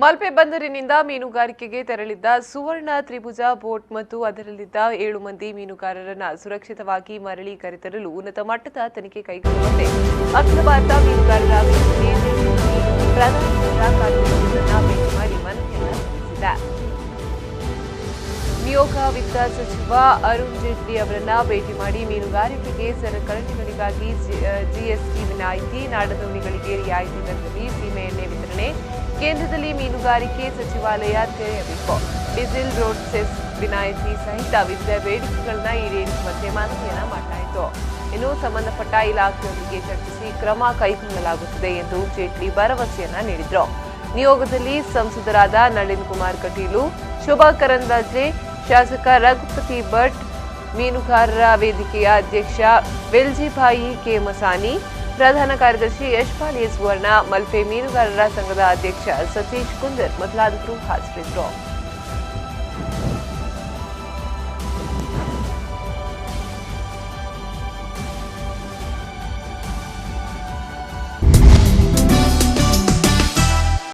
ಮಲ್ಪೆ ಬಂದರಿನಿಂದ ಮೀನುಗಾರಿಕೆಗೆ ತೆರಳಿದ್ದ ಸುವರ್ಣ ತ್ರಿಭುಜ ಬೋಟ್ ಮತ್ತು ಅದರಲ್ಲಿದ್ದ 7 ಮಂದಿ ಮೀನುಗಾರರನ್ನು ಸುರಕ್ಷಿತವಾಗಿ ಮರಳಿ ಕರೆತರಲು ಉನ್ನತ ಮಟ್ಟದ ತನಿಖೆ ಕೈಗೊಳ್ಳುವಂತೆ ಅಖಿಲ ಭಾರತ ಮೀನುಗಾರರ ಪ್ರಧಾನ ಭೇಟಿ ಮಾಡಿ ಮನವಿಯನ್ನು ಸಲ್ಲಿಸಿದೆ. ನಿಯೋಗ ವಿತ್ತ ಸಚಿವ ಅರುಣ್ ಜೇಟ್ಲಿ ಅವರನ್ನ ಭೇಟಿ ಮಾಡಿ ಮೀನುಗಾರಿಕೆಗೆ ಸರಕರಣೆಗಳಿಗಾಗಿ ಜಿಎಸ್ಟಿ ವಿನಾಯಿತಿ, ನಾಡದೋಣಿಗಳಿಗೆ ರಿಯಾಯಿತಿ ದರದಲ್ಲಿ ಸೀಮೆ ಎಣ್ಣೆ ವಿತರಣೆ, ಕೇಂದ್ರದಲ್ಲಿ ಮೀನುಗಾರಿಕೆ ಸಚಿವಾಲಯ ತೆರೆಯಬೇಕು, ಡೀಸೆಲ್ ರೋಡ್ ಸೆಸ್ ವಿನಾಯಿತಿ ಸಹಿತ ವಿವಿಧ ಬೇಡಿಕೆಗಳನ್ನ ಈಡೇರಿಸುವಂತೆ ಮನವಿಯನ್ನ ಮಾಡಲಾಯಿತು. ಇನ್ನು ಸಂಬಂಧಪಟ್ಟ ಇಲಾಖೆಯೊಂದಿಗೆ ಚರ್ಚಿಸಿ ಕ್ರಮ ಕೈಗೊಳ್ಳಲಾಗುತ್ತದೆ ಎಂದು ಜೇಟ್ಲಿ ಭರವಸೆಯನ್ನ ನೀಡಿದರು. ನಿಯೋಗದಲ್ಲಿ ಸಂಸದರಾದ ನಳಿನ್ ಕುಮಾರ್ ಕಟೀಲು, ಶೋಭಾ ಕರಂದ್ಲಾಜೆ, ಶಾಸಕ ರಘುಪತಿ ಭಟ್, ಮೀನುಗಾರರ ವೇದಿಕೆಯ ಅಧ್ಯಕ್ಷ ವೆಲ್ಜಿಭಾಯಿ ಕೆ ಮಸಾನಿ, ಪ್ರಧಾನ ಕಾರ್ಯದರ್ಶಿ ಯಶ್ಪಾಲ್ ಎ ಸುವರ್ಣ, ಮಲ್ಪೆ ಮೀನುಗಾರರ ಸಂಘದ ಅಧ್ಯಕ್ಷ ಸತೀಶ್ ಕುಂದರ್ ಮೊದಲಾದವರು ಹಾಜರಿದ್ದರು.